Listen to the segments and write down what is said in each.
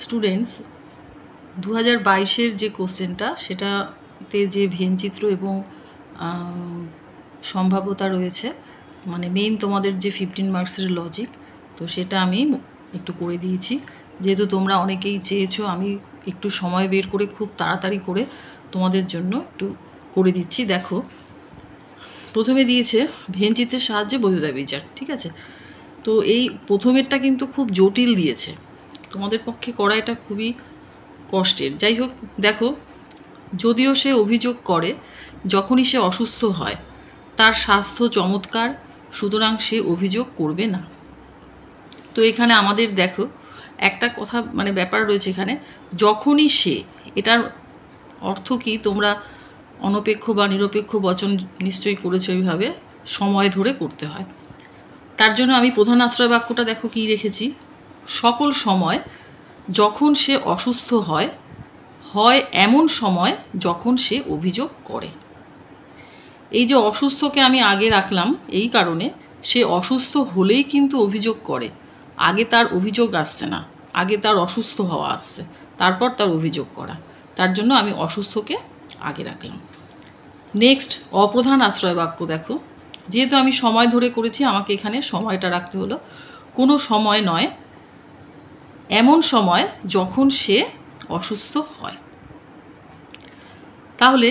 Students 2022-এর যে কোশ্চেনটা সেটাতে যে ভেনচিত্র এবং সম্ভাব্যতা রয়েছে, মানে মেইন তোমাদের যে 15 মার্কসের লজিক, তো সেটা আমি একটু করে দিয়েছি। যেহেতু তোমরা অনেকেই চেয়েছো, আমি একটু সময় বের করে খুব তাড়াতাড়ি করে তোমাদের জন্য একটু করে দিচ্ছি। দেখো, প্রথমে দিয়েছে ভেনচিত্রের সাহায্যে বৈধতা বিচার, ঠিক আছে। তো এই প্রথমেরটা কিন্তু খুব জটিল দিয়েছে, তোমাদের পক্ষে করা এটা খুবই কষ্টের। যাই হোক, দেখো, যদিও সে অভিযোগ করে যখনই সে অসুস্থ হয় তার স্বাস্থ্য চমৎকার, সুতরাং সে অভিযোগ করবে না। তো এখানে আমাদের দেখো একটা কথা, মানে ব্যাপার রয়েছে এখানে, যখনই সে, এটার অর্থ কি তোমরা অনপেক্ষ বা নিরপেক্ষ বচন নিশ্চয়ই করেছো, এইভাবে সময় ধরে করতে হয়। তার জন্য আমি প্রধান আশ্রয় বাক্যটা দেখো কি রেখেছি, সকল সময় যখন সে অসুস্থ হয় এমন সময় যখন সে অভিযোগ করে। এই যে অসুস্থকে আমি আগে রাখলাম এই কারণে, সে অসুস্থ হলেই কিন্তু অভিযোগ করে, আগে তার অভিযোগ আসছে না, আগে তার অসুস্থ হওয়া আসছে, তারপর তার অভিযোগ করা। তার জন্য আমি অসুস্থকে আগে রাখলাম। নেক্সট, অপ্রধান আশ্রয় বাক্য দেখো, যেহেতু আমি সময় ধরে করেছি আমাকে এখানে সময়টা রাখতে হলো। কোনো সময় নয়, এমন সময় যখন সে অসুস্থ হয়। তাহলে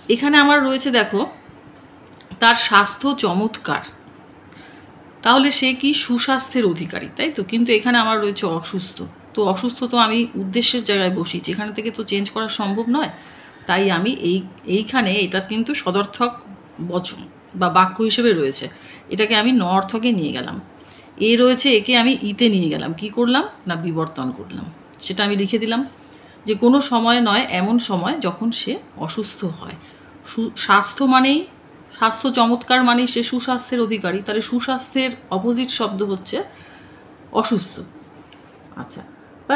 এখানে আমার রয়েছে দেখো, তার স্বাস্থ্য চমৎকার, তাহলে সে কি সুস্বাস্থ্যের অধিকারী, তাই তো। কিন্তু এখানে আমার রয়েছে অসুস্থ, তো অসুস্থ তো আমি উদ্দেশ্যের জায়গায় বসিয়েছি, এখান থেকে তো চেঞ্জ করা সম্ভব নয়। তাই আমি এইখানে এটা কিন্তু সদর্থক বচন বা বাক্য হিসেবে রয়েছে, এটাকে আমি ন অর্থকে নিয়ে গেলাম। এ রয়েছে, একে আমি ইতে নিয়ে গেলাম, কি করলাম না বিবর্তন করলাম। সেটা আমি লিখে দিলাম যে কোনো সময় নয় এমন সময় যখন সে অসুস্থ হয়। স্বাস্থ্য মানেই, স্বাস্থ্য চমৎকার মানেই সে সুস্বাস্থ্যের অধিকারী, তাহলে সুস্বাস্থ্যের অপোজিট শব্দ হচ্ছে অসুস্থ। আচ্ছা, বা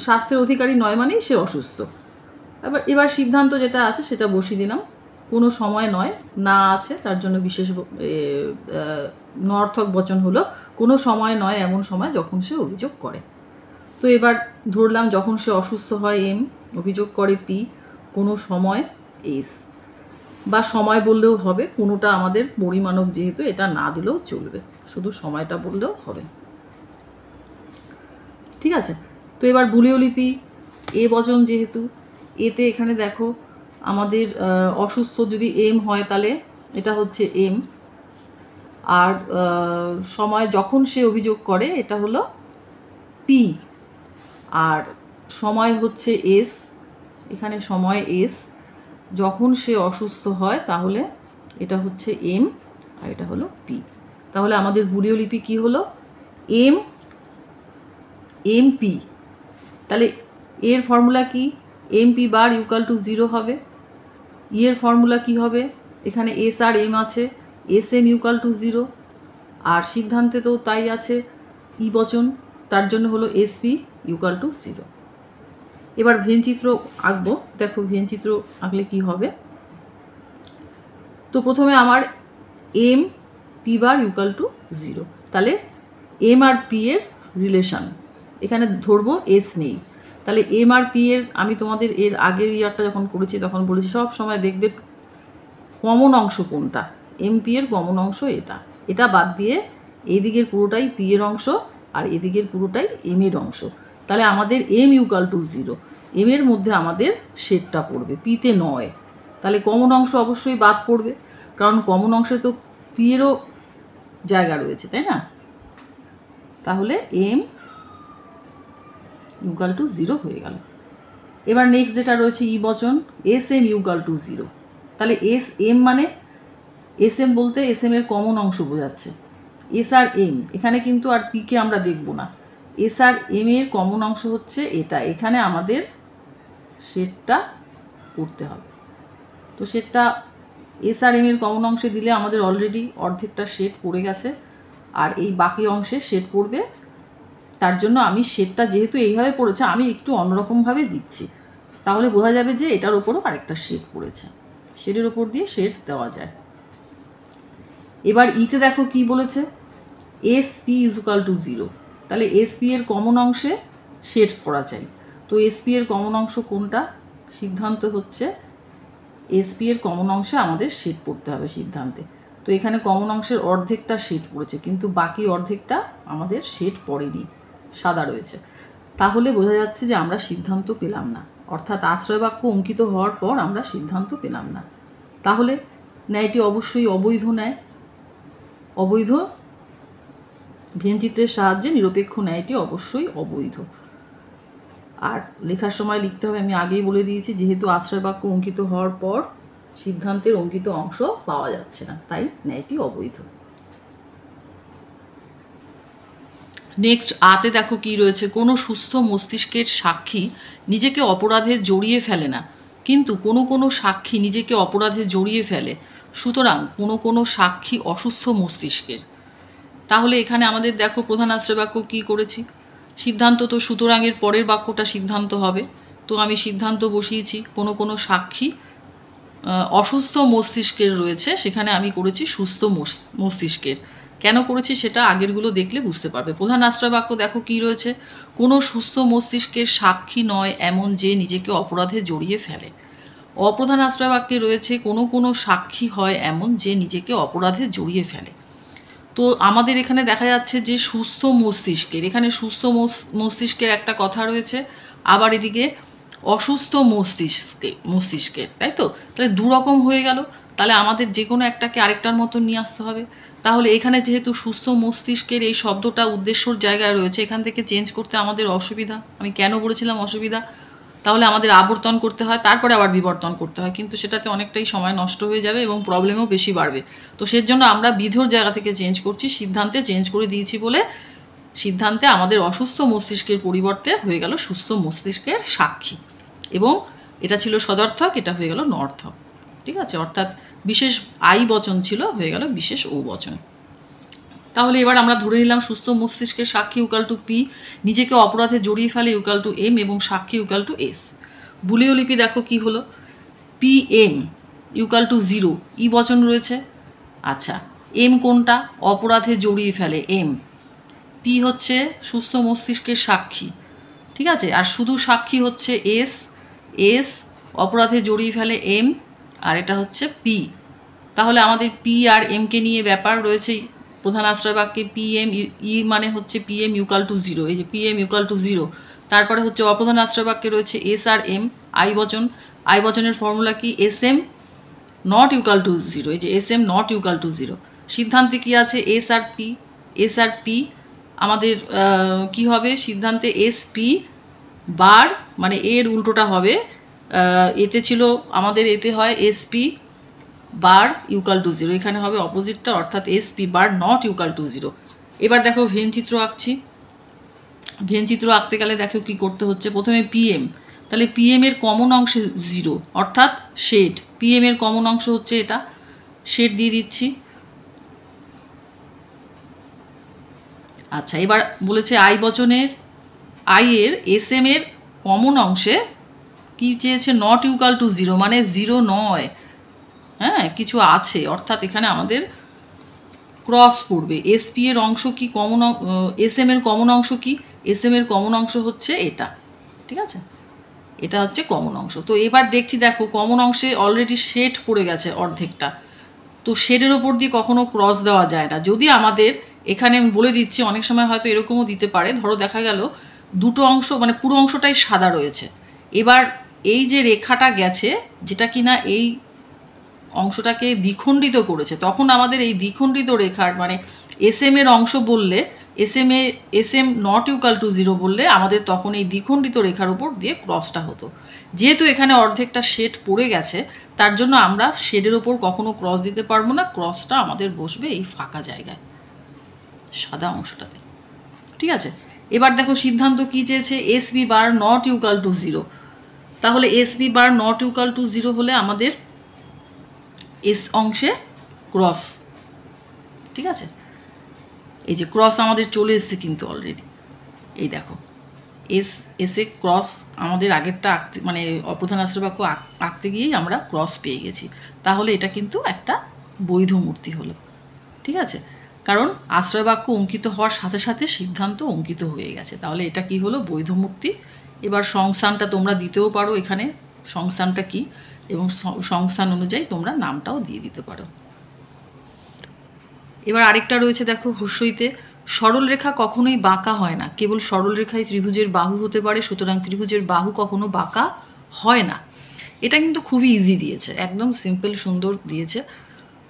স্বাস্থ্যের অধিকারী নয় মানেই সে অসুস্থ। এবার সিদ্ধান্ত যেটা আছে সেটা বসিয়ে দিলাম, কোনো সময় নয়, না আছে, তার জন্য বিশেষ নর্থক বচন হলো কোনো সময় নয় এমন সময় যখন সে অভিযোগ করে। তো এবার ধরলাম যখন সে অসুস্থ হয় এম, অভিযোগ করে পি, কোনো সময় এস, বা সময় বললেও হবে, কোনোটা আমাদের পরিমাণক যেহেতু এটা না দিলেও চলবে, শুধু সময়টা বললেও হবে, ঠিক আছে। তো এবার বুলীয় লিপি এ বচন, যেহেতু এতে এখানে দেখো আমাদের অসুস্থ যদি এম হয় তাহলে এটা হচ্ছে এম, আর সময় যখন সে অভিযোগ করে এটা হলো পি, আর সময় হচ্ছে এস, এখানে সময় এস, যখন সে অসুস্থ হয় তাহলে এটা হচ্ছে এম, আর এটা হলো পি। তাহলে আমাদের বুলীয় লিপি কী হলো, এম এম পি। তাহলে এর ফর্মুলা কি, M P bar equal to 0 হবে। এর ফর্মুলা কি হবে, এখানে এস আর এম আছে, এস এম ইকুয়াল টু 0, আর সিদ্ধান্তে তো তাই আছে ই বচন, তার জন্য হলো এস পি ইকুয়াল টু 0। এবার ভেনচিত্র আঁকবো, দেখো ভেনচিত্র আঁকলে কি হবে। তো প্রথমে আমার M P bar equal to 0, তাহলে এম আর পি এর রিলেশন, এখানে ধরবো এস নেই, তাহলে এম আর পি এর, আমি তোমাদের এর আগের ইয়ারটা যখন করেছি তখন বলেছি সব সময় দেখবে কমন অংশ কোনটা, এম পি এর কমন অংশ এটা, এটা বাদ দিয়ে এই দিকের পুরোটাই পি এর অংশ আর এদিকের পুরোটাই এম এর অংশ। তাহলে আমাদের এম ইকুয়াল টু 0, এম এর মধ্যে আমাদের শেডটা পড়বে, পিতে নয়, তাহলে কমন অংশ অবশ্যই বাদ পড়বে, কারণ কমন অংশে তো পি এরও জায়গা রয়েছে, তাই না। তাহলে এম ইকুয়াল টু 0 হয়ে গেল। এবার নেক্সট যেটা রয়েছে ই বচন, এস এম ইকুয়াল টু 0, তাহলে এস এম মানে এস এম বলতে এস এম এর কমন অংশ বোঝাচ্ছে, এস আর এম, এখানে কিন্তু আর পিকে আমরা দেখব না, এস আর এম এর কমন অংশ হচ্ছে এটা, এখানে আমাদের শেডটা পড়তে হবে। তো শেডটা এস আর এম এর কমন অংশে দিলে আমাদের অলরেডি অর্ধেকটা শেড পড়ে গেছে, আর এই বাকি অংশে শেড পড়বে, তার জন্য আমি শেডটা যেহেতু এইভাবে পড়েছে আমি একটু অন্যরকমভাবে দিচ্ছি, তাহলে বোঝা যাবে যে এটার ওপরও আরেকটা শেড পড়েছে, শেডের ওপর দিয়ে শেড দেওয়া যায়। এবার ইতে দেখো কি বলেছে, S P is equal to 0, তাহলে এস পি এর কমন অংশে শেড করা চাই। তো এসপি এর কমন অংশ কোনটা? সিদ্ধান্ত হচ্ছে এসপি এর কমন অংশে আমাদের শেড পড়তে হবে সিদ্ধান্তে। তো এখানে কমন অংশের অর্ধেকটা শেড পড়েছে, কিন্তু বাকি অর্ধেকটা আমাদের শেড পড়েনি, সাদা রয়েছে। তাহলে বোঝা যাচ্ছে যে আমরা সিদ্ধান্ত পেলাম না, অর্থাৎ আশ্রয় বাক্য অঙ্কিত হওয়ার পর আমরা সিদ্ধান্ত পেলাম না। তাহলে ন্যায়টি অবশ্যই অবৈধ ন্যায়। অবৈধ ভেনচিত্রের সাহায্যে নিরপেক্ষ ন্যায়টি অবশ্যই অবৈধ। আর লেখার সময় লিখতে হবে, আমি আগেই বলে দিয়েছি, যেহেতু আশ্রয় বাক্য অঙ্কিত হওয়ার পর সিদ্ধান্তের অঙ্কিত অংশ পাওয়া যাচ্ছে না, তাই ন্যায়টি অবৈধ। নেক্সট আতে দেখো কি রয়েছে, কোনো সুস্থ মস্তিষ্কের সাক্ষী নিজেকে অপরাধে জড়িয়ে ফেলে না, কিন্তু কোনো কোনো সাক্ষী নিজেকে অপরাধে জড়িয়ে ফেলে, সুতরাং কোনো কোনো সাক্ষী অসুস্থ মস্তিষ্কের। তাহলে এখানে আমাদের দেখো প্রধান আশ্রয় বাক্য কী করেছি, সিদ্ধান্ত তো সুতরাংয়ের পরের বাক্যটা সিদ্ধান্ত হবে। তো আমি সিদ্ধান্ত বসিয়েছি কোনো কোনো সাক্ষী অসুস্থ মস্তিষ্কের রয়েছে, সেখানে আমি করেছি সুস্থ মস্তিষ্কের। কেন করেছি সেটা আগেরগুলো দেখলে বুঝতে পারবে। প্রধান আশ্রয় বাক্য দেখো কি রয়েছে, কোনো সুস্থ মস্তিষ্কের সাক্ষী নয় এমন যে নিজেকে অপরাধে জড়িয়ে ফেলে। অপ্রধান আশ্রয় বাক্যে রয়েছে কোনো কোনো সাক্ষী হয় এমন যে নিজেকে অপরাধে জড়িয়ে ফেলে। তো আমাদের এখানে দেখা যাচ্ছে যে সুস্থ মস্তিষ্কের, এখানে সুস্থ মস্তিষ্কের একটা কথা রয়েছে, আবার এদিকে অসুস্থ মস্তিষ্কের, তাই তো? তাহলে দু রকম হয়ে গেল। তাহলে আমাদের যে কোনো একটাকে আরেকটার মতো নিয়ে আসতে হবে। তাহলে এখানে যেহেতু সুস্থ মস্তিষ্কের এই শব্দটা উদ্দেশ্যর জায়গায় রয়েছে, এখান থেকে চেঞ্জ করতে আমাদের অসুবিধা। আমি কেন বলেছিলাম অসুবিধা? তাহলে আমাদের আবর্তন করতে হয়, তারপরে আবার বিবর্তন করতে হয়, কিন্তু সেটাতে অনেকটাই সময় নষ্ট হয়ে যাবে এবং প্রবলেমও বেশি বাড়বে। তো সের জন্য আমরা বিধর জায়গা থেকে চেঞ্জ করছি, সিদ্ধান্তে চেঞ্জ করে দিয়েছি বলে সিদ্ধান্তে আমাদের অসুস্থ মস্তিষ্কের পরিবর্তে হয়ে গেল সুস্থ মস্তিষ্কের সাক্ষী, এবং এটা ছিল সদর্থক, এটা হয়ে গেল নর্থক। ঠিক আছে, অর্থাৎ বিশেষ আই বচন ছিল, হয়ে গেল বিশেষ ও বচন। তাহলে এবার আমরা ধরে নিলাম সুস্থ মস্তিষ্কের সাক্ষী ইকুয়াল টু পি, নিজেকে অপরাধে জড়িয়ে ফেলে ইকুয়াল টু এম, এবং সাক্ষী ইকুয়াল টু এস। বুলীয় লিপি দেখো কি হলো, পি এম ইকুয়াল টু 0, ই বচন রয়েছে। আচ্ছা, এম কোনটা? অপরাধে জড়িয়ে ফেলে এম। পি হচ্ছে সুস্থ মস্তিষ্কের সাক্ষী, ঠিক আছে, আর শুধু সাক্ষী হচ্ছে এস। এস অপরাধে জড়িয়ে ফেলে এম, আর এটা হচ্ছে পি। তাহলে আমাদের পি আর এমকে নিয়ে ব্যাপার রয়েছে প্রধান আশ্রয় বাক্যে। পি এম ই মানে হচ্ছে পি এম ইকুয়াল টু 0, এই যে পি এম ইকুয়াল টু 0। তারপরে হচ্ছে অপ্রধান আশ্রয় বাক্যে রয়েছে এস আর এম, আই বচন। আই বচনের ফর্মুলা কি? S am not equal to 0, এই যে S am not equal to 0। সিদ্ধান্তে কি আছে? এস আর পি। এস আর পি আমাদের কি হবে সিদ্ধান্তে? এস পি বার, মানে এর উল্টোটা হবে, এতে ছিল আমাদের, এতে হয় S P bar equal to 0, এখানে হবে অপোজিটটা, অর্থাৎ S P bar not equal to 0। এবার দেখো ভেন চিত্র আঁকছি। ভেন চিত্র আঁকতে গেলে দেখো কি করতে হচ্ছে, প্রথমে পিএম, তাহলে পিএম এর কমন অংশে 0, অর্থাৎ শেড। পিএম এর কমন অংশ হচ্ছে এটা, শেড দিয়ে দিচ্ছি। আচ্ছা, এবার বলেছে আই বচনের, আই এর এস এম এর কমন অংশে কি চেয়েছে? নট ইকুয়াল টু 0, মানে 0 নয়, হ্যাঁ কিছু আছে, অর্থাৎ এখানে আমাদের ক্রস পড়বে। এসপি এর অংশ কি? কমন। এস এম এর কমন অংশ কি? এস এম এর কমন অংশ হচ্ছে এটা, ঠিক আছে, এটা হচ্ছে কমন অংশ। তো এবার দেখছি, দেখো কমন অংশে অলরেডি শেড পড়ে গেছে অর্ধেকটা, তো শেডের ওপর দিয়ে কখনো ক্রস দেওয়া যায় না। যদি আমাদের এখানে আমি বলে দিচ্ছি, অনেক সময় হয়তো এরকমও দিতে পারে, ধরো দেখা গেল দুটো অংশ, মানে পুরো অংশটাই সাদা রয়েছে, এবার এই যে রেখাটা গেছে, যেটা কিনা এই অংশটাকে দ্বিখণ্ডিত করেছে, তখন আমাদের এই দ্বিখণ্ডিত রেখার, মানে এস এম এর অংশ বললে, S am not equal to 0 বললে আমাদের তখন এই দ্বিখণ্ডিত রেখার উপর দিয়ে ক্রসটা হতো। যেহেতু এখানে অর্ধেকটা শেড পড়ে গেছে, তার জন্য আমরা শেডের ওপর কখনো ক্রস দিতে পারবো না, ক্রসটা আমাদের বসবে এই ফাঁকা জায়গায়, সাদা অংশটাতে, ঠিক আছে। এবার দেখো সিদ্ধান্ত কি চেয়েছে? S B bar not equal to 0। তাহলে S B bar not equal to 0 হলে আমাদের এস অংশে ক্রস, ঠিক আছে, এই যে ক্রস আমাদের চলে এসছে কিন্তু অলরেডি, এই দেখো এসে ক্রস আমাদের আগেরটা আঁকতে, মানে অপ্রধান আশ্রয় বাক্য আঁকতে গিয়েই আমরা ক্রস পেয়ে গেছি। তাহলে এটা কিন্তু একটা বৈধ মূর্তি হলো, ঠিক আছে। কারণ আশ্রয় বাক্য অঙ্কিত হওয়ার সাথে সাথে সিদ্ধান্ত অঙ্কিত হয়ে গেছে। তাহলে এটা কি হলো? বৈধ মুক্তি। এবার সংস্থানটা তোমরা দিতেও পারো এখানে, সংস্থানটা কি, এবং সংস্থান অনুযায়ী তোমরা নামটাও দিয়ে দিতে পারো। এবার আরেকটা রয়েছে দেখো, হর্ষইতে সরল রেখা কখনোই বাঁকা হয় না, কেবল সরল রেখায় ত্রিভুজের বাহু হতে পারে, সুতরাং ত্রিভুজের বাহু কখনো বাঁকা হয় না। এটা কিন্তু খুবই ইজি দিয়েছে, একদম সিম্পল সুন্দর দিয়েছে।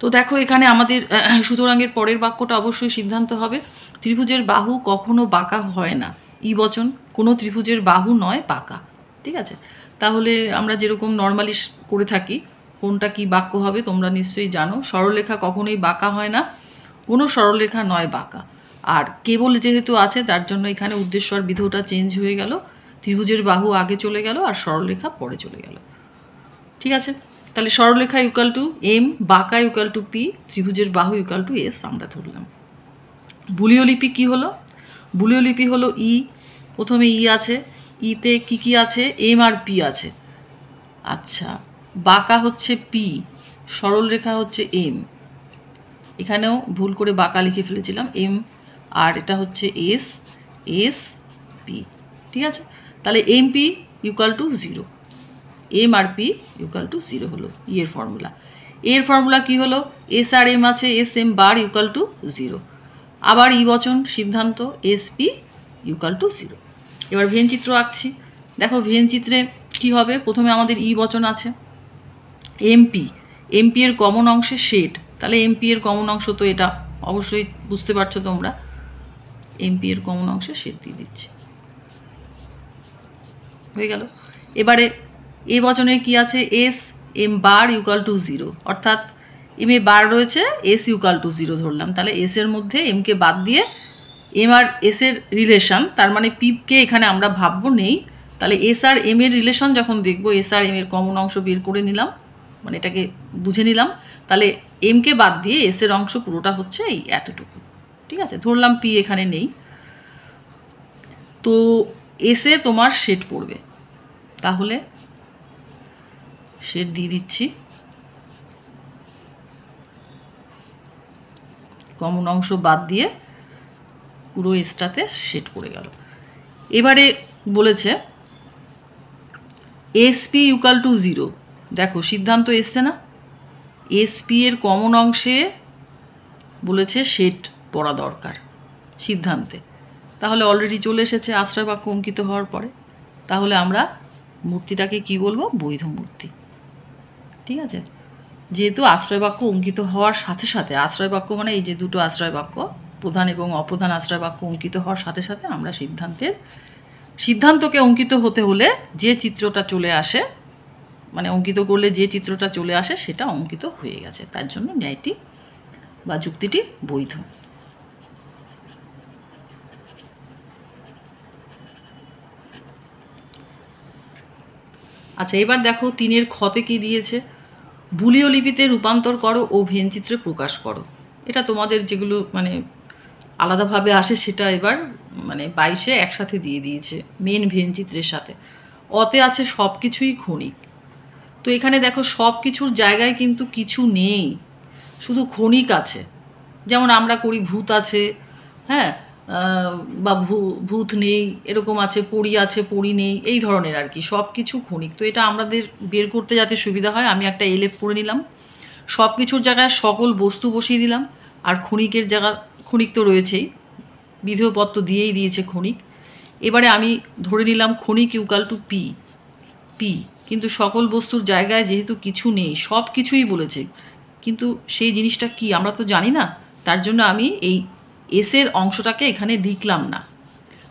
তো দেখো এখানে আমাদের সুতরাংয়ের পরের বাক্যটা অবশ্যই সিদ্ধান্ত হবে, ত্রিভুজের বাহু কখনো বাঁকা হয় না। ই বচন, কোনো ত্রিভুজের বাহু নয় বাঁকা। ঠিক আছে, তাহলে আমরা যেরকম নর্মালি করে থাকি, কোনটা কি বাক্য হবে তোমরা নিশ্চয়ই জানো। সরলরেখা কখনোই বাঁকা হয় না, কোনো সরলরেখা নয় বাঁকা। আর কেবল যেহেতু আছে তার জন্য এখানে উদ্দেশ্য আর বিধেয়টা চেঞ্জ হয়ে গেল, ত্রিভুজের বাহু আগে চলে গেল আর সরলরেখা পরে চলে গেল। ঠিক আছে, তাহলে সরলরেখা ইকুয়াল টু এম, বাঁকা ইকুয়াল টু পি, ত্রিভুজের বাহু ইকুয়াল টু এস আমরা ধরলাম। বুলীয় লিপি কি হলো? বুলীয় লিপি হলো ই, প্রথমে ই আছে, ইতে কি কি আছে? এম আর পি আছে। আচ্ছা, বাঁকা হচ্ছে পি, সরল রেখা হচ্ছে এম, এখানেও ভুল করে বাঁকা লিখে ফেলেছিলাম, এম, আর এটা হচ্ছে এস, এস পি। ঠিক আছে, তাহলে M P equal to 0, M আর পি ইকুয়াল টু 0 হলো এর ফর্মুলা। এর ফর্মুলা কি হলো? এস আর এম আছে, S M bar equal to 0। আবার ই বচন সিদ্ধান্ত, এস পি ইকুয়াল টু 0। এবার ভেন চিত্র আঁকছি। দেখো ভেন চিত্রে কি হবে? প্রথমে আমাদের ই বচন আছে, এমপি, এমপি এর কমন অংশে শেড, তাহলে এমপি এর কমন অংশ তো এটা অবশ্যই বুঝতে পারছো তোমরা, এমপি এর কমন অংশে শেড দিয়ে দিচ্ছি, হয়ে গেল। এবারে এ বচনে কি আছে? S M bar equal to 0, অর্থাৎ এম এ বার রয়েছে, এস ইকুয়াল টু 0 ধরলাম, তাহলে এস এর মধ্যে এমকে বাদ দিয়ে এম আর এস এর রিলেশন, তার মানে পিপকে এখানে আমরা ভাববো নেই, তাহলে এস আর এম এর রিলেশন যখন দেখবো, এস আর এম এর কমন অংশ বের করে নিলাম, মানে এটাকে বুঝে নিলাম, তাহলে এমকে বাদ দিয়ে এস এর অংশ পুরোটা হচ্ছে এই এতটুকু। ঠিক আছে, ধরলাম পি এখানে নেই, তো এসে তোমার শেড পড়বে, তাহলে শেড দিয়ে দিচ্ছি, কমন অংশ বাদ দিয়ে পুরো এসটাতে শেড পড়ে গেল। এবারে বলেছে এসপি ইকুয়াল টু 0, দেখো সিদ্ধান্ত এসছে না, এসপি এর কমন অংশে বলেছে শেড পড়া দরকার সিদ্ধান্তে, তাহলে অলরেডি চলে এসেছে আশ্রয় বাক্য অঙ্কিত হওয়ার পরে, তাহলে আমরা মূর্তিটাকে কি বলবো? বৈধ মূর্তি। ঠিক আছে, যেহেতু আশ্রয় বাক্য অঙ্কিত হওয়ার সাথে সাথে, আশ্রয় বাক্য মানে এই যে দুটো আশ্রয় বাক্য, প্রধান এবং অপ্রধান আশ্রয় বাক্য অঙ্কিত হওয়ার সাথে সাথে আমরা সিদ্ধান্তকে অঙ্কিত হতে হলে যে চিত্রটা চলে আসে, মানে অঙ্কিত করলে যে চিত্রটা চলে আসে সেটা অঙ্কিত হয়ে গেছে, তার জন্য ন্যায়টি বা যুক্তিটি বৈধ। আচ্ছা, এবার দেখো 3-এর খতে কি দিয়েছে? বুলীয় লিপিতে রূপান্তর করো ও ভেন চিত্রে প্রকাশ করো। এটা তোমাদের যেগুলো মানে আলাদাভাবে আসে সেটা এবার মানে 22-এ একসাথে দিয়ে দিয়েছে মেন ভেন চিত্রের সাথে। অতে আছে সব কিছুই ক্ষণিক, তো এখানে দেখো সব কিছুর জায়গায় কিন্তু কিছু নেই, শুধু ক্ষণিক আছে, যেমন আমরা করি ভূত আছে, হ্যাঁ, বা ভূত নেই এরকম আছে, পরি আছে পরি নেই, এই ধরনের আর কি, সব কিছু ক্ষণিক। তো এটা আমাদের বের করতে যাতে সুবিধা হয় আমি একটা এলেফ করে নিলাম, সব কিছুর জায়গায় সকল বস্তু বসিয়ে দিলাম, আর ক্ষণিকের জায়গা ক্ষণিক তো রয়েছেই, বিধেয়পত্র দিয়েই দিয়েছে ক্ষণিক। এবারে আমি ধরে নিলাম ক্ষণিক ইকুয়াল টু পি, পি, কিন্তু সকল বস্তুর জায়গায় যেহেতু কিছু নেই, সব কিছুই বলেছে, কিন্তু সেই জিনিসটা কি আমরা তো জানি না, তার জন্য আমি এই এসের অংশটাকে এখানে লিখলাম না,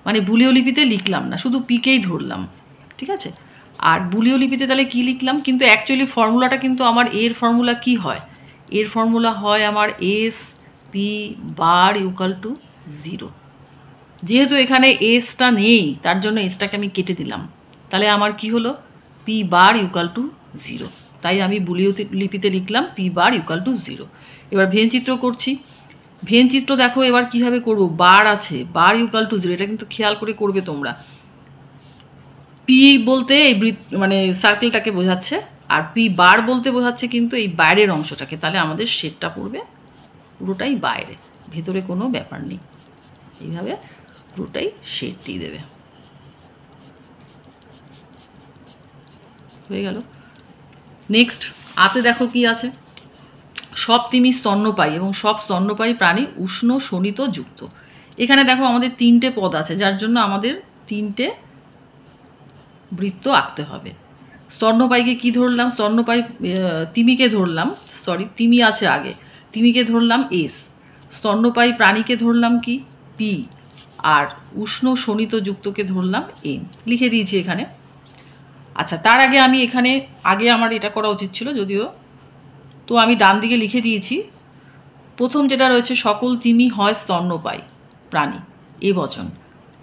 মানে বুলীয় লিপিতে লিখলাম না, শুধু পিকেই ধরলাম। ঠিক আছে, আর বুলীয় লিপিতে তাহলে কি লিখলাম? কিন্তু অ্যাকচুয়ালি ফর্মুলাটা কিন্তু আমার এর ফর্মুলা কি হয়? এর ফর্মুলা হয় আমার S P bar equal to 0, যেহেতু এখানে এসটা নেই তার জন্য এসটাকে আমি কেটে দিলাম, তাহলে আমার কি হলো? পি বার ইকুয়াল টু 0, তাই আমি বুলীয় লিপিতে লিখলাম পি বার ইকুয়াল টু 0। এবার ভেন চিত্র করছি, ভেন চিত্র দেখো এবার কিভাবে করব, বার আছে, বার ইকুয়াল টু 0, এটা কিন্তু খেয়াল করে করবে তোমরা, পি বলতে এই মানে সার্কেলটাকে বোঝাচ্ছে, আর পি বার বলতে বোঝাচ্ছে কিন্তু এই বাইরের অংশটাকে, তাহলে আমাদের শেডটা পড়বে পুরোটাই বাইরে, ভেতরে কোনো ব্যাপার নেই। এইভাবে পুরোটাই শেড দিয়ে দেবে। হয়ে গেল। নেক্সট আতে দেখো কি আছে, সব তিমি স্তন্যপায়ী এবং সব স্তন্যপায়ী প্রাণী উষ্ণ শোণিত যুক্ত। এখানে দেখো আমাদের 3টে পদ আছে, যার জন্য আমাদের 3টে বৃত্ত আঁকতে হবে। স্তন্যপায়ীকে কি ধরলাম, স্তন্যপায়ী তিমিকে ধরলাম, তিমি আছে আগে, তিমিকে ধরলাম এস, স্তন্যপায়ী প্রাণীকে ধরলাম কি পি, আর উষ্ণ শোণিত যুক্তকে ধরলাম এম। লিখে দিয়েছি এখানে। আচ্ছা, তার আগে আমি এখানে আমার এটা করা উচিত ছিল যদিও, তো আমি ডান দিকে লিখে দিয়েছি। প্রথম যেটা রয়েছে, সকল তিমি হয় স্তন্যপায়ী প্রাণী, এ বচন,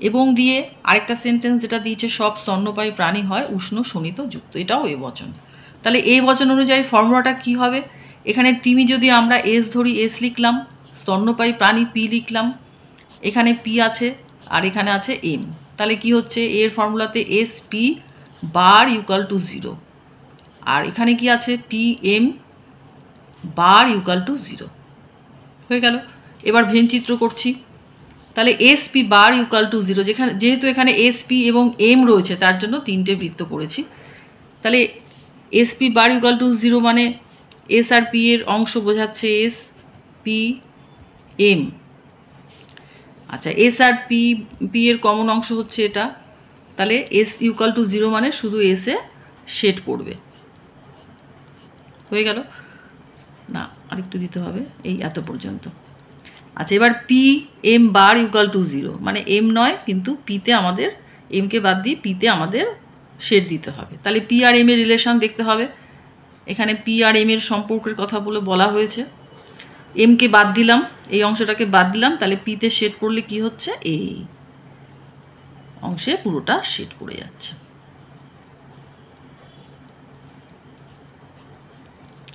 এবং দিয়ে আরেকটা সেন্টেন্স যেটা দিয়েছে, সব স্তন্যপায়ী প্রাণী হয় উষ্ণ শোণিত যুক্ত, এটাও এ বচন। তাহলে এ বচন অনুযায়ী ফর্মুলাটা কি হবে, এখানে তিমি যদি আমরা এস ধরি, এস লিখলাম, স্তন্যপায়ী প্রাণী পি লিখলাম, এখানে পি আছে আর এখানে আছে এম। তাহলে কি হচ্ছে, এর ফর্মুলাতে S P bar equal to 0, আর এখানে কি আছে P M bar equal to 0। হয়ে গেল। এবার ভেন চিত্র করছি। তাহলে S P bar equal to 0, যেহেতু এখানে এস পি এবং এম রয়েছে তার জন্য 3টে বৃত্ত করেছি। তাহলে S P bar equal to 0 মানে এস আর পি এর অংশ বোঝাচ্ছে এস পি এম। আচ্ছা, এস আর পি এর কমন অংশ হচ্ছে এটা, তাহলে এস ইকুয়াল টু 0 মানে শুধু এসে শেড পড়বে। হয়ে গেল না, আরেকটু দিতে হবে, এই এত পর্যন্ত। আচ্ছা, এবার P M bar equal to 0 মানে এম নয়, কিন্তু পিতে আমাদের, এমকে বাদ দিয়ে পিতে আমাদের শেড দিতে হবে। তাহলে পি আর এম এর রিলেশন দেখতে হবে। এখানে পি আর এম এর সম্পর্কের কথা বলা হয়েছে। এমকে বাদ দিলাম, এই অংশটাকে বাদ দিলাম, তাহলে পিতে শেড পড়লে কি হচ্ছে, এই অংশে পুরোটা শেড পড়ে যাচ্ছে।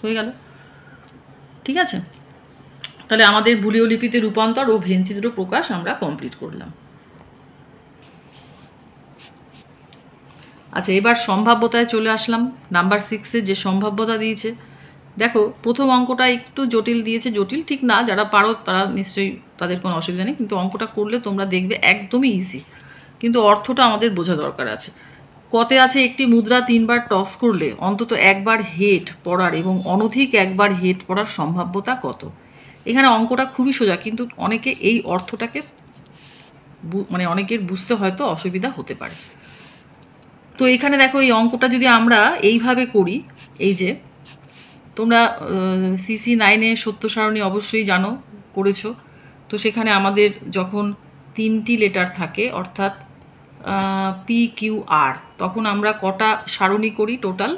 হয়ে গেল। ঠিক আছে, তাহলে আমাদের বুলীয় লিপিতে রূপান্তর ও ভেনচিত্র প্রকাশ আমরা কমপ্লিট করলাম। আচ্ছা, এবার সম্ভাব্যতায় চলে আসলাম। নাম্বার 6-এ যে সম্ভাব্যতা দিয়েছে, দেখো প্রথম অঙ্কটা একটু জটিল দিয়েছে, জটিল ঠিক না, যারা পারো তারা নিশ্চয়ই, তাদের কোনো অসুবিধা নেই, কিন্তু অঙ্কটা করলে তোমরা দেখবে একদমই ইজি, কিন্তু অর্থটা আমাদের বোঝা দরকার আছে। কতে আছে, একটি মুদ্রা 3বার টস করলে অন্তত একবার হেড পড়ার এবং অনধিক একবার হেড পড়ার সম্ভাব্যতা কত। এখানে অঙ্কটা খুবই সোজা, কিন্তু অনেকে এই অর্থটাকে মানে অনেকের বুঝতে হয়তো অসুবিধা হতে পারে। তো এখানে দেখো, এই অঙ্কটা যদি আমরা এইভাবে করি, এই যে তোমরা সিসি 9-এ সত্য সারণী অবশ্যই জানো, করেছো, তো সেখানে আমাদের যখন 3টি লেটার থাকে, অর্থাৎ পি কিউ আর, তখন আমরা কটা সারণী করি, টোটাল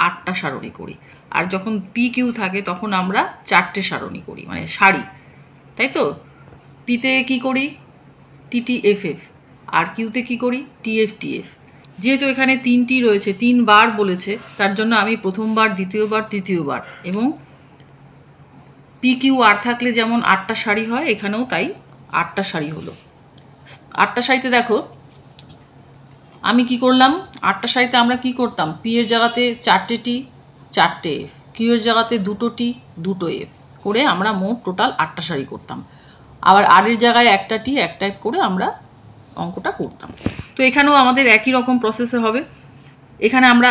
8টা সারণী করি। আর যখন পি কিউ থাকে তখন আমরা 4টে সারণী করি, মানে সারি, তাই তো। পিতে কি করি, টিটি এফ এফ, আর কিউতে কি করি, টিএফ টিএফ। যেহেতু এখানে 3টি রয়েছে, 3বার বলেছে, তার জন্য আমি প্রথমবার, দ্বিতীয়বার, তৃতীয়বার, এবং পি কিউ আর থাকলে যেমন 8টা সারি হয়, এখানেও তাই 8টা সারি হলো। 8টা সারিতে দেখো আমি কি করলাম, 8টা সারিতে আমরা কি করতাম, পি এর জায়গাতে 4টে টি, 4টে এফ, কিউ এর জায়গাতে 2টো টি, 2টো এফ করে আমরা মোট টোটাল 8টা সারি করতাম। আবার আর এর জায়গায় 1টা টি, 1টা এফ করে আমরা অঙ্কটা করতাম। তো এখানেও আমাদের একই রকম প্রসেসে হবে। এখানে আমরা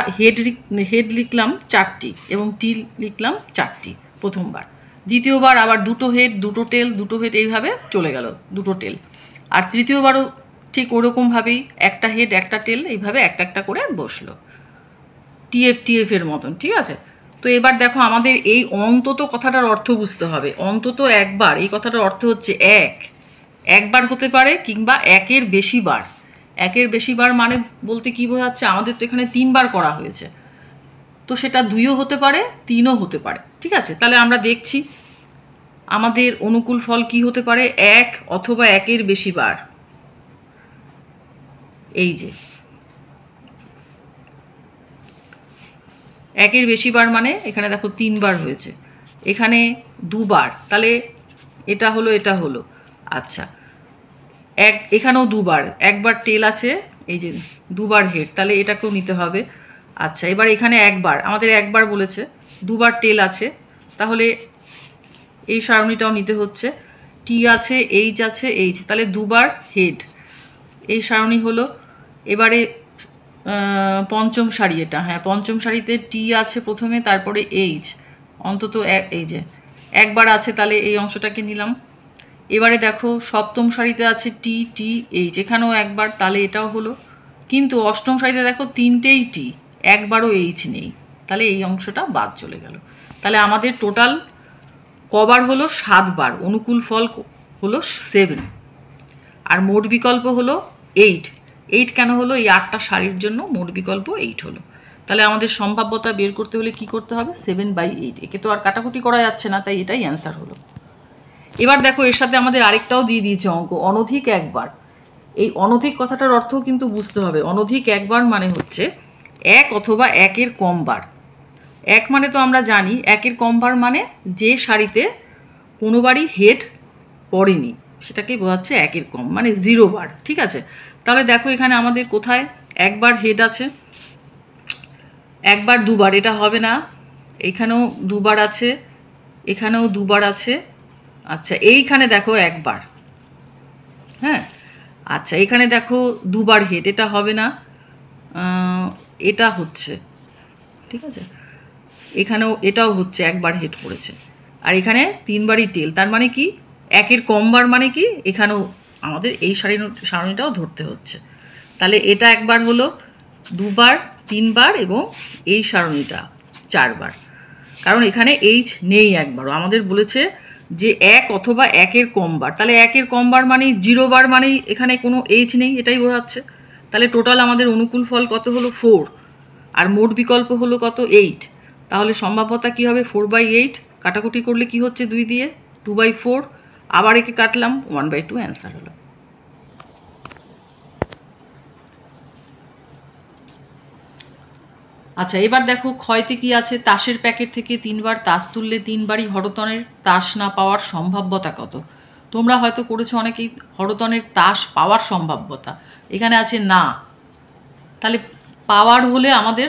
হেড লিখলাম 4টি এবং টি লিখলাম 4টি প্রথমবার, দ্বিতীয়বার আবার 2টো হেড, 2টো টেল, 2টো হেড, এইভাবে চলে গেল 2টো টেল। আর তৃতীয়বারও ঠিক ওরকমভাবেই 1টা হেড, 1টা টেল, এইভাবে একটা একটা করে বসলো, টিএফ এর মতন। ঠিক আছে, তো এবার দেখো আমাদের এই অন্তত কথাটার অর্থ বুঝতে হবে। অন্তত একবার, এই কথাটার অর্থ হচ্ছে একবার হতে পারে, কিংবা একের বেশি বার। একের বেশি বার মানে বলতে কি বোঝাচ্ছে, আমাদের তো এখানে 3বার করা হয়েছে, তো সেটা 2ও হতে পারে, 3ও হতে পারে। ঠিক আছে, তাহলে আমরা দেখছি আমাদের অনুকূল ফল কি হতে পারে, 1 অথবা একের বেশি বার। এই যে একের বেশি বার মানে এখানে দেখো 3বার হয়েছে, এখানে 2বার, তাহলে এটা হলো, এটা হলো। আচ্ছা, এখানেও 2বার, একবার টেল আছে, এই যে 2বার হেড, তাহলে এটাকেও নিতে হবে। আচ্ছা, এবার এখানে একবার, আমাদের একবার বলেছে, 2বার টেল আছে, তাহলে এই সারণীটাও নিতে হচ্ছে। টি আছে, এইচ আছে, এইচ, তাহলে দুবার হেড, এই সারণী হলো। এবারে পঞ্চম সারি, এটা হ্যাঁ পঞ্চম সারিতে টি আছে প্রথমে, তারপরে এইচ, অন্তত এই যে একবার আছে, তাহলে এই অংশটাকে নিলাম। এবারে দেখো সপ্তম সারিতে আছে টি, টি, এইচ, এখানেও একবার, তাহলে এটাও হলো। কিন্তু অষ্টম সারিতে দেখো তিনটেই টি, একবারও এইচ নেই, তাহলে এই অংশটা বাদ চলে গেল। তাহলে আমাদের টোটাল কবার হলো 7 বার, অনুকূল ফল হলো 7, আর মোট বিকল্প হলো 8। 8 কেন হলো? এই 8টা সারির জন্য মোট বিকল্প 8 হলো। তাহলে আমাদের সম্ভাব্যতা বের করতে হলে কি করতে হবে? 7/8। একে তো আর কাটাকুটি করা যাচ্ছে না, তাই এটাই অ্যান্সার হলো। এবার দেখো এর সাথে আমাদের আরেকটাও দিয়ে দিয়েছে অঙ্ক, অনধিক একবার। এই অনধিক কথাটার অর্থও কিন্তু বুঝতে হবে। অনধিক একবার মানে হচ্ছে এক অথবা একের কম বার। এক মানে তো আমরা জানি, একের কম বার মানে যে সারিতে কোনোবারই হেড পড়েনি, সেটাকেই বোঝাচ্ছে একের কম, মানে 0 বার। ঠিক আছে, তাহলে দেখো এখানে আমাদের কোথায় একবার হেড আছে, একবার দুবার, এটা হবে না। এখানেও দুবার আছে, এখানেও দুবার আছে। আচ্ছা, এইখানে দেখো একবার, হ্যাঁ। আচ্ছা, এখানে দেখো দুবার হেড, এটা হবে না, এটা হচ্ছে, ঠিক আছে। এখানেও এটাও হচ্ছে, একবার হেড পড়েছে, আর এখানে 3বারই টেল। তার মানে কি? একের কম বার মানে কি? এখানেও আমাদের এই সারণীটাও ধরতে হচ্ছে। তাহলে এটা একবার হলো, দুবার, 3বার, এবং এই সারণীটা 4 বার, কারণ এখানে এইচ নেই একবারও। আমাদের বলেছে যে এক অথবা একের কম বার, তাহলে একের কম বার মানেই 0 বার, মানেই এখানে কোনো এইচ নেই, এটাই বোঝাচ্ছে। তাহলে টোটাল আমাদের অনুকূল ফল কত হলো? 4, আর মোট বিকল্প হলো কত? 8। তাহলে সম্ভাব্যতা কি হবে? 4/8। কাটাকুটি করলে কি হচ্ছে? 2 দিয়ে 2/4, আবার একে কাটলাম, 1/2 অ্যান্সার হলো। আচ্ছা, এবার দেখো ক্ষয়তে কি আছে? তাসের প্যাকেট থেকে 3বার তাস তুললে 3বারই হরতনের তাস না পাওয়ার সম্ভাব্যতা কত? তোমরা হয়তো করেছো অনেকেই, হরতনের তাস পাওয়ার সম্ভাব্যতা, এখানে আছে না। তাহলে পাওয়ার হলে আমাদের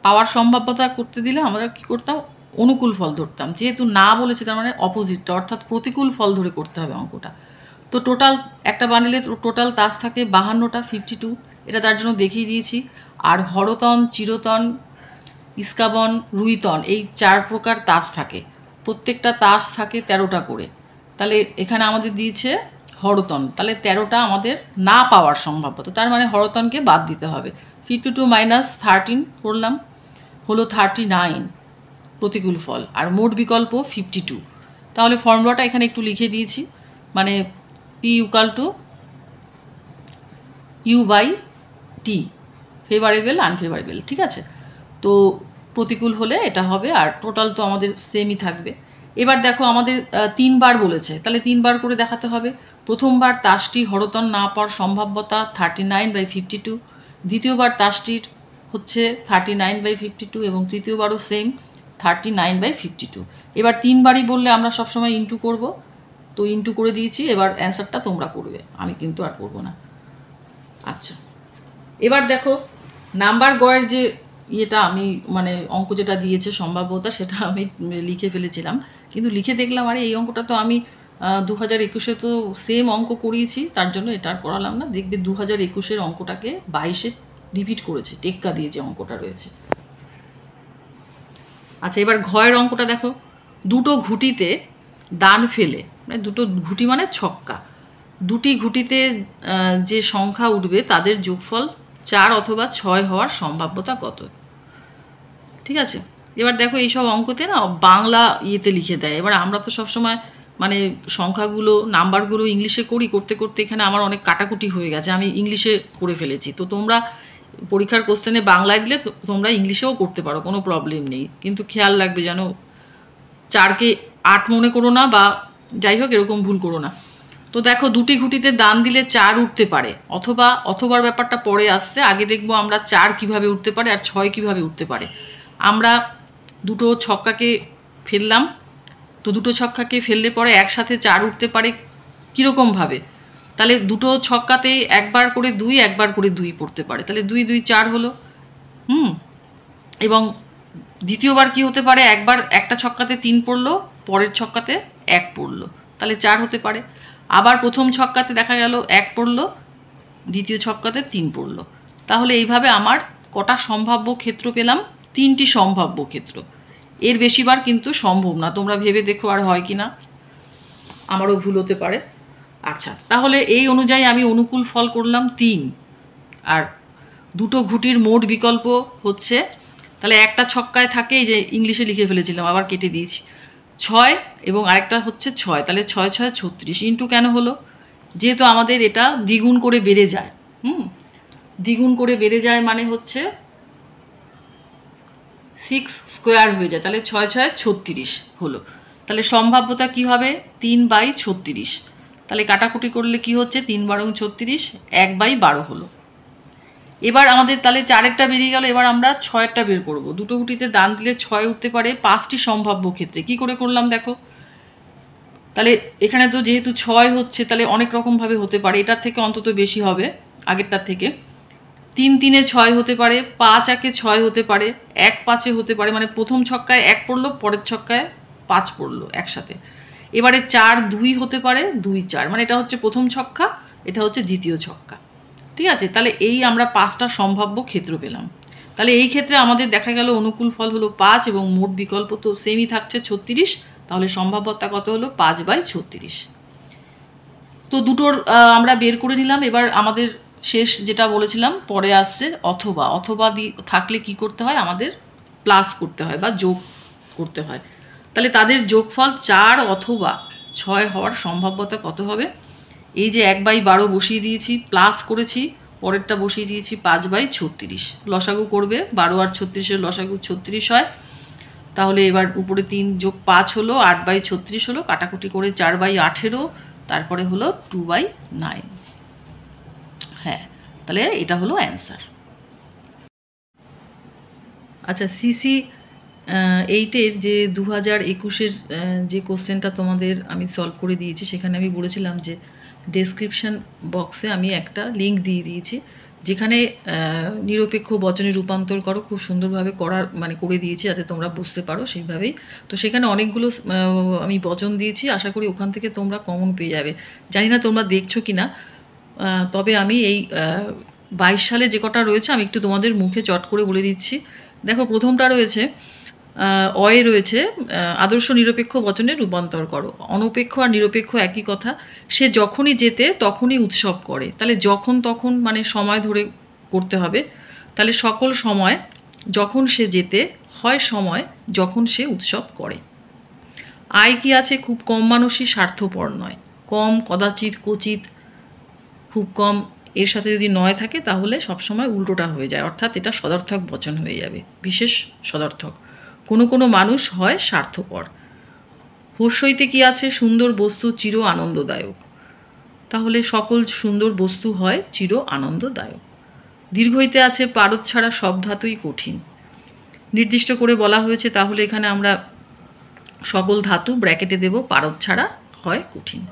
পাওয়ার সম্ভাব্যতা করতে দিলে আমরা কি করতাম? অনুকূল ফল ধরতাম। যেহেতু না বলেছে, তার মানে অপোজিটটা, অর্থাৎ প্রতিকূল ফল ধরে করতে হবে অঙ্কটা। তো টোটাল একটা বান্ডেলে টোটাল তাস থাকে 52টা, 52, এটা তার জন্য দেখিয়ে দিয়েছি। আর হরতন, চিরতন, ইস্কাবন, রুইতন, এই 4 প্রকার তাস থাকে। প্রত্যেকটা তাস থাকে 13টা করে। তাহলে এখানে আমাদের দিয়েছে হরতন, তাহলে 13টা আমাদের না পাওয়ার সম্ভাব্যতা, তার মানে হরতনকে বাদ দিতে হবে। 52 - 13 করলাম, হলো 39 প্রতিকূল ফল, আর মোট বিকল্প 52। তাহলে ফর্মুলাটা এখানে একটু লিখে দিয়েছি, মানে P = U/T, ফেভারেবল আনফেভারেবল। ঠিক আছে, তো প্রতিকূল হলে এটা হবে, আর টোটাল তো আমাদের সেমই থাকবে। এবার দেখো আমাদের 3বার বলেছে, তাহলে 3বার করে দেখাতে হবে। প্রথমবার তাসটি হরতন না পাওয়ার সম্ভাব্যতা 39/52, দ্বিতীয়বার তাসটির হচ্ছে 39/52, এবং তৃতীয়বারও সেম 39/52। এবার 3বারই বললে আমরা সবসময় ইন্টু করব, তো ইন্টু করে দিয়েছি। এবার অ্যান্সারটা তোমরা করবে, আমি কিন্তু আর করব না। আচ্ছা, এবার দেখো নাম্বার গয়ের যে ইয়েটা আমি, মানে অঙ্ক যেটা দিয়েছে সম্ভাব্যতা, সেটা আমি লিখে ফেলেছিলাম, কিন্তু লিখে দেখলাম আরে এই অঙ্কটা তো আমি 2021-এ তো সেম অঙ্ক করিয়েছি, তার জন্য এটা আর করালাম না। দেখবে 2021-এর অঙ্কটাকে 22-এ রিপিট করেছে, টেক্কা দিয়ে যে অঙ্কটা রয়েছে। আচ্ছা, এবার ঘয়ের অঙ্কটা দেখো, দুটো ঘুটিতে দান ফেলে, মানে দুটো ঘুটি মানে ছক্কা, দুটি ঘুটিতে যে সংখ্যা উঠবে তাদের যোগফল 4 অথবা 6 হওয়ার সম্ভাব্যতা কত? ঠিক আছে, এবার দেখো এইসব অঙ্কতে না বাংলা ইয়েতে লিখে দেয়। এবার আমরা তো সবসময় মানে সংখ্যাগুলো, নাম্বারগুলো ইংলিশে করি, করতে করতে এখানে আমার অনেক কাটাকুটি হয়ে গেছে, আমি ইংলিশে করে ফেলেছি। তো তোমরা পরীক্ষার কোশ্চেনে বাংলায় দিলে তোমরা ইংলিশেও করতে পারো, কোনো প্রবলেম নেই, কিন্তু খেয়াল রাখবে যেন 4কে 8 মনে করো না, বা যাই হোক এরকম ভুল করো না। তো দেখো দুটি ঘুটিতে দান দিলে 4 উঠতে পারে, অথবার ব্যাপারটা পরে আসছে, আগে দেখবো আমরা 4 কিভাবে উঠতে পারে আর 6 কিভাবে উঠতে পারে। আমরা দুটো ছক্কাকে ফেললাম, তো দুটো ছক্কাকে ফেললে পরে একসাথে 4 উঠতে পারে কীরকমভাবে? তাহলে দুটো ছক্কাতে একবার করে 2, একবার করে 2 পড়তে পারে, তাহলে 2 2 4 হলো। এবং দ্বিতীয়বার কি হতে পারে? একবার একটা ছক্কাতে 3 পড়লো, পরের ছক্কাতে 1 পড়লো, তাহলে 4 হতে পারে। আবার প্রথম ছক্কাতে দেখা গেল 1 পড়লো, দ্বিতীয় ছক্কাতে 3 পড়লো। তাহলে এইভাবে আমার কটা সম্ভাব্য ক্ষেত্র পেলাম? 3টি সম্ভাব্য ক্ষেত্র। এর বেশিবার কিন্তু সম্ভব না, তোমরা ভেবে দেখো আর হয় কি না, আমারও ভুল হতে পারে। আচ্ছা, তাহলে এই অনুযায়ী আমি অনুকূল ফল করলাম 3, আর দুটো ঘুঁটির মোট বিকল্প হচ্ছে, তাহলে একটা ছক্কায় থাকে, এই যে ইংলিশে লিখে ফেলেছিলাম আবার কেটে দিয়েছি, 6 এবং আরেকটা হচ্ছে 6, তাহলে 6 6 36 ইন্টু কেন হলো? যেহেতু আমাদের এটা দ্বিগুণ করে বেড়ে যায়, দ্বিগুণ করে বেড়ে যায় মানে হচ্ছে 6 স্কোয়ার হয়ে যায়, তাহলে 6 6 36 হলো। তাহলে সম্ভাব্যতা কি হবে? 3/36। তাহলে কাটাকুটি করলে কি হচ্ছে? 3 12 36, 1/12 হলো। এবার আমাদের তাহলে 4-এরটা বেরিয়ে গেল, এবার আমরা 6-এরটা বের করবো। দুটো গুটিতে দান দিলে 6 উঠতে পারে 5টি সম্ভাব্য ক্ষেত্রে। কি করে করলাম দেখো, তাহলে এখানে তো যেহেতু 6 হচ্ছে, তাহলে অনেক রকমভাবে হতে পারে, এটার থেকে অন্তত বেশি হবে আগেরটার থেকে। 3 3-এ 6 হতে পারে, 5 1-এ 6 হতে পারে, 1 5-এ হতে পারে, মানে প্রথম ছক্কায় 1 পড়লো, পরের ছক্কায় 5 পড়লো একসাথে। এবারে 4 2 হতে পারে, 2 4, মানে এটা হচ্ছে প্রথম ছক্কা, এটা হচ্ছে দ্বিতীয় ছক্কা। ঠিক আছে, তাহলে এই আমরা 5টা সম্ভাব্য ক্ষেত্র পেলাম। তাহলে এই ক্ষেত্রে আমাদের দেখা গেল অনুকূল ফল হলো 5 এবং মোট বিকল্প তো সেমই থাকছে 36, তাহলে সম্ভাব্যতা কত হলো? 5/36। তো দুটোর আমরা বের করে নিলাম। এবার আমাদের শেষ যেটা বলেছিলাম পরে আসছে, অথবা থাকলে কি করতে হয়? আমাদের প্লাস করতে হয় বা যোগ করতে হয়। তাহলে তাদের যোগফল 4 অথবা 6 হওয়ার সম্ভাব্যতা কত হবে? এই যে 1/12 বসিয়ে দিয়েছি, প্লাস করেছি, পরেরটা বসিয়ে দিয়েছি 5/36। লসাগু করবে, 12 আর 36-এর লসাগু 36 হয়। তাহলে এবার উপরে 3 যোগ 5 হলো, 8/36 হলো, কাটাকুটি করে 4/18, তারপরে হলো 2/9। হ্যাঁ, তাহলে এটা হলো অ্যান্সার। আচ্ছা, সিসি 8-এর যে 2021-এর যে কোশ্চেনটা তোমাদের আমি সলভ করে দিয়েছি, সেখানে আমি বলেছিলাম যে ডেসক্রিপশান বক্সে আমি একটা লিঙ্ক দিয়ে দিয়েছি, যেখানে নিরপেক্ষ বচনে রূপান্তর করো খুব সুন্দরভাবে করে দিয়েছি, যাতে তোমরা বুঝতে পারো সেইভাবেই। তো সেখানে অনেকগুলো আমি বচন দিয়েছি, আশা করি ওখান থেকে তোমরা কমন পেয়ে যাবে। জানি না তোমরা দেখছো কি না, তবে আমি এই 22 সালে যে কটা রয়েছে আমি একটু তোমাদের মুখে চট করে বলে দিচ্ছি। দেখো, প্রথমটা রয়েছে অয়ে রয়েছে আদর্শ নিরপেক্ষ বচনে রূপান্তর করো। অনপেক্ষ আর নিরপেক্ষ একই কথা। সে যখনই যেতে তখনই উৎসব করে, তাহলে যখন তখন মানে সময় ধরে করতে হবে। তাহলে সকল সময় যখন সে যেতে হয়, সময় যখন সে উৎসব করে। আয় কি আছে? খুব কম মানুষই স্বার্থপর নয়। কম, কদাচিৎ, ক্বচিৎ, খুব কম, এর সাথে যদি নয় থাকে তাহলে সবসময় উল্টোটা হয়ে যায়, অর্থাৎ এটা সদর্থক বচন হয়ে যাবে, বিশেষ সদর্থক। কোনো কোনো মানুষ হয় স্বার্থপর। হর্ষইতে কি আছে? সুন্দর বস্তু চির আনন্দদায়ক। তাহলে সকল সুন্দর বস্তু হয় চির আনন্দদায়ক। দীর্ঘইতে আছে পারদ ছাড়া সব ধাতুই কঠিন। নির্দিষ্ট করে বলা হয়েছে, তাহলে এখানে আমরা সকল ধাতু ব্র্যাকেটে দেব, পারদ ছাড়া হয় কঠিন।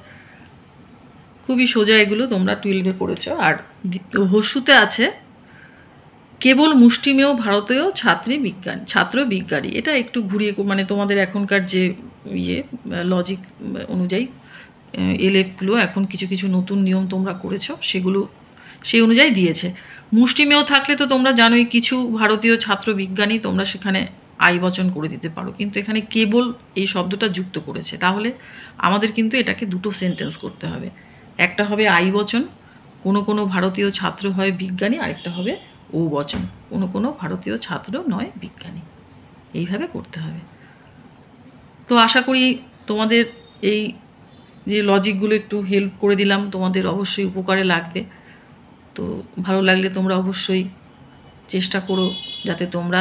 খুবই সোজা, এগুলো তোমরা 12-এ পড়েছ। আর হর্ষুতে আছে কেবল মুষ্টিমেয় ভারতীয় ছাত্র বিজ্ঞানী। এটা একটু ঘুরিয়ে, মানে তোমাদের এখনকার যে লজিক অনুযায়ী এলএফগুলো এখন কিছু কিছু নতুন নিয়ম তোমরা করেছ, সেগুলো সেই অনুযায়ী দিয়েছে। মুষ্টিমেয় থাকলে তো তোমরা জানোই, কিছু ভারতীয় ছাত্র বিজ্ঞানী, তোমরা সেখানে আই বচন করে দিতে পারো, কিন্তু এখানে কেবল এই শব্দটা যুক্ত করেছে। তাহলে আমাদের কিন্তু এটাকে দুটো সেন্টেন্স করতে হবে। একটা হবে আই বচন, কোনো কোনো ভারতীয় ছাত্র হয় বিজ্ঞানী, আরেকটা হবে ও বচন, কোনো কোনো ভারতীয় ছাত্র নয় বিজ্ঞানী। এইভাবে করতে হবে। তো আশা করি তোমাদের এই যে লজিকগুলো একটু হেল্প করে দিলাম, তোমাদের অবশ্যই উপকারে লাগবে। তো ভালো লাগলে তোমরা অবশ্যই চেষ্টা করো যাতে তোমরা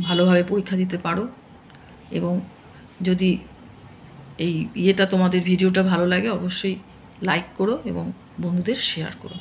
ভালোভাবে পরীক্ষা দিতে পারো। এবং যদি এই তোমাদের ভিডিওটা ভালো লাগে, অবশ্যই লাইক করো এবং বন্ধুদের শেয়ার করো।